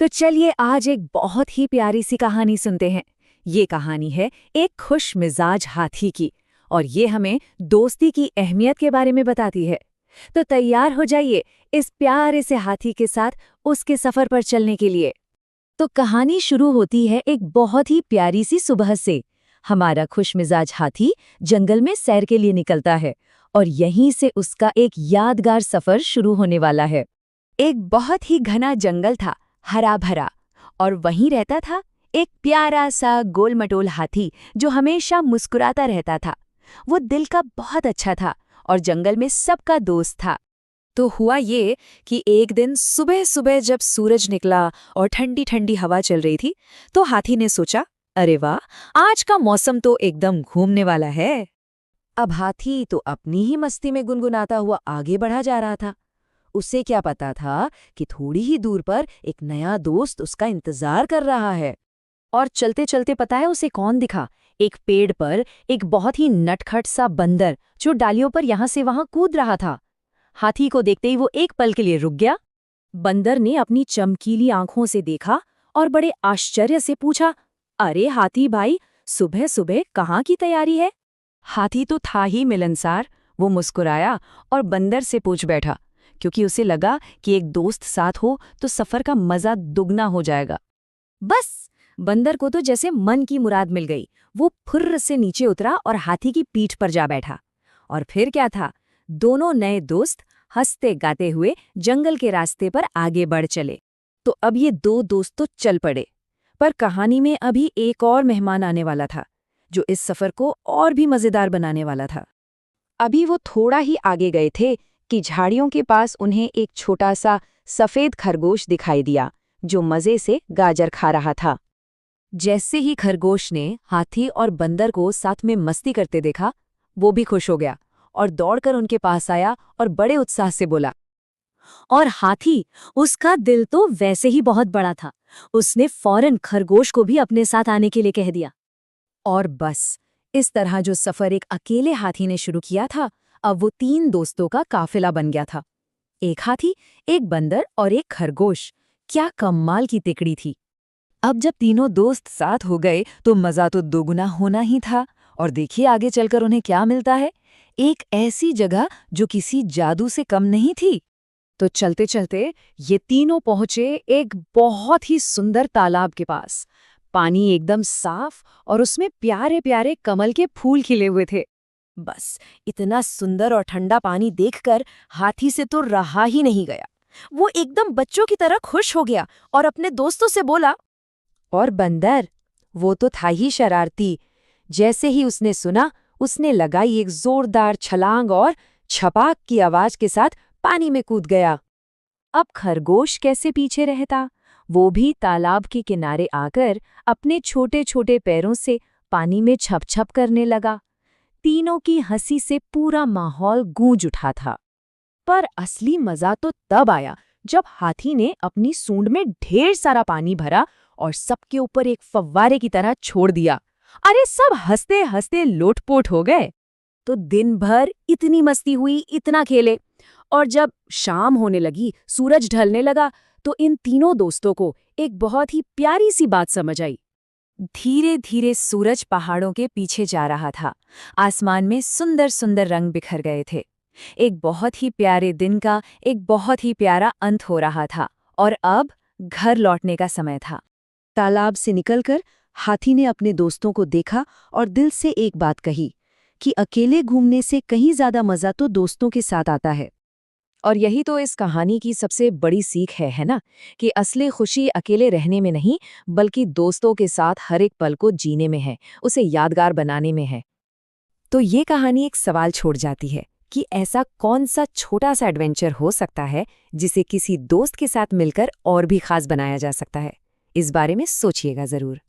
तो चलिए आज एक बहुत ही प्यारी सी कहानी सुनते हैं। ये कहानी है एक खुश मिजाज हाथी की और ये हमें दोस्ती की अहमियत के बारे में बताती है। तो तैयार हो जाइए इस प्यारे से हाथी के साथ उसके सफर पर चलने के लिए। तो कहानी शुरू होती है एक बहुत ही प्यारी सी सुबह से। हमारा खुश मिजाज हाथी जंगल में सैर के लिए निकलता है और यहीं से उसका एक यादगार सफर शुरू होने वाला है। एक बहुत ही घना जंगल था, हरा भरा, और वहीं रहता था एक प्यारा सा गोल-मटोल हाथी जो हमेशा मुस्कुराता रहता था। वो दिल का बहुत अच्छा था और जंगल में सबका दोस्त था। तो हुआ ये कि एक दिन सुबह सुबह जब सूरज निकला और ठंडी ठंडी हवा चल रही थी, तो हाथी ने सोचा, अरे वाह, आज का मौसम तो एकदम घूमने वाला है। अब हाथी तो अपनी ही मस्ती में गुनगुनाता हुआ आगे बढ़ा जा रहा था। उसे क्या पता था कि थोड़ी ही दूर पर एक नया दोस्त उसका इंतजार कर रहा है। और चलते चलते पता है उसे कौन दिखा? एक पेड़ पर एक बहुत ही नटखट सा बंदर जो डालियों पर यहां से वहां कूद रहा था। हाथी को देखते ही वो एक पल के लिए रुक गया। बंदर ने अपनी चमकीली आंखों से देखा और बड़े आश्चर्य से पूछा, अरे हाथी भाई, सुबह सुबह कहाँ की तैयारी है? हाथी तो था ही मिलनसार। वो मुस्कुराया और बंदर से पूछ बैठा, क्योंकि उसे लगा कि एक दोस्त साथ हो तो सफर का मजा दुगना हो जाएगा। बस बंदर को तो जैसे मन की मुराद मिल गई। वो फुर्र से नीचे उतरा और हाथी की पीठ पर जा बैठा। और फिर क्या था, दोनों नए दोस्त हंसते गाते हुए जंगल के रास्ते पर आगे बढ़ चले। तो अब ये दो दोस्त तो चल पड़े, पर कहानी में अभी एक और मेहमान आने वाला था जो इस सफर को और भी मजेदार बनाने वाला था। अभी वो थोड़ा ही आगे गए थे कि झाड़ियों के पास उन्हें एक छोटा सा सफेद खरगोश दिखाई दिया जो मजे से गाजर खा रहा था। जैसे ही खरगोश ने हाथी और बंदर को साथ में मस्ती करते देखा, वो भी खुश हो गया और दौड़कर उनके पास आया और बड़े उत्साह से बोला। और हाथी, उसका दिल तो वैसे ही बहुत बड़ा था। उसने फौरन खरगोश को भी अपने साथ आने के लिए कह दिया। और बस इस तरह जो सफर एक अकेले हाथी ने शुरू किया था, अब वो 3 दोस्तों का काफिला बन गया था। एक हाथी, एक बंदर और एक खरगोश। क्या कमाल की तिकड़ी थी। अब जब तीनों दोस्त साथ हो गए तो मजा तो दोगुना होना ही था। और देखिए आगे चलकर उन्हें क्या मिलता है, एक ऐसी जगह जो किसी जादू से कम नहीं थी। तो चलते चलते ये तीनों पहुंचे एक बहुत ही सुंदर तालाब के पास। पानी एकदम साफ और उसमें प्यारे प्यारे कमल के फूल खिले हुए थे। बस इतना सुंदर और ठंडा पानी देखकर हाथी से तो रहा ही नहीं गया। वो एकदम बच्चों की तरह खुश हो गया और अपने दोस्तों से बोला। और बंदर, वो तो था ही शरारती। जैसे ही उसने सुना, उसने लगाई एक जोरदार छलांग और छपाक की आवाज के साथ पानी में कूद गया। अब खरगोश कैसे पीछे रहता? वो भी तालाब के किनारे आकर अपने छोटे छोटे पैरों से पानी में छप छप करने लगा। तीनों की हंसी से पूरा माहौल गूंज उठा था। पर असली मजा तो तब आया जब हाथी ने अपनी सूंड में ढेर सारा पानी भरा और सबके ऊपर एक फव्वारे की तरह छोड़ दिया। अरे सब हंसते हंसते लोटपोट हो गए। तो दिन भर इतनी मस्ती हुई, इतना खेले, और जब शाम होने लगी, सूरज ढलने लगा, तो इन तीनों दोस्तों को एक बहुत ही प्यारी सी बात समझ आई। धीरे धीरे सूरज पहाड़ों के पीछे जा रहा था। आसमान में सुंदर सुंदर रंग बिखर गए थे। एक बहुत ही प्यारे दिन का एक बहुत ही प्यारा अंत हो रहा था और अब घर लौटने का समय था। तालाब से निकलकर हाथी ने अपने दोस्तों को देखा और दिल से एक बात कही कि अकेले घूमने से कहीं ज्यादा मजा तो दोस्तों के साथ आता है। और यही तो इस कहानी की सबसे बड़ी सीख है ना, कि असली खुशी अकेले रहने में नहीं, बल्कि दोस्तों के साथ हर एक पल को जीने में है, उसे यादगार बनाने में है। तो ये कहानी एक सवाल छोड़ जाती है कि ऐसा कौन सा छोटा सा एडवेंचर हो सकता है जिसे किसी दोस्त के साथ मिलकर और भी खास बनाया जा सकता है। इस बारे में सोचिएगा जरूर।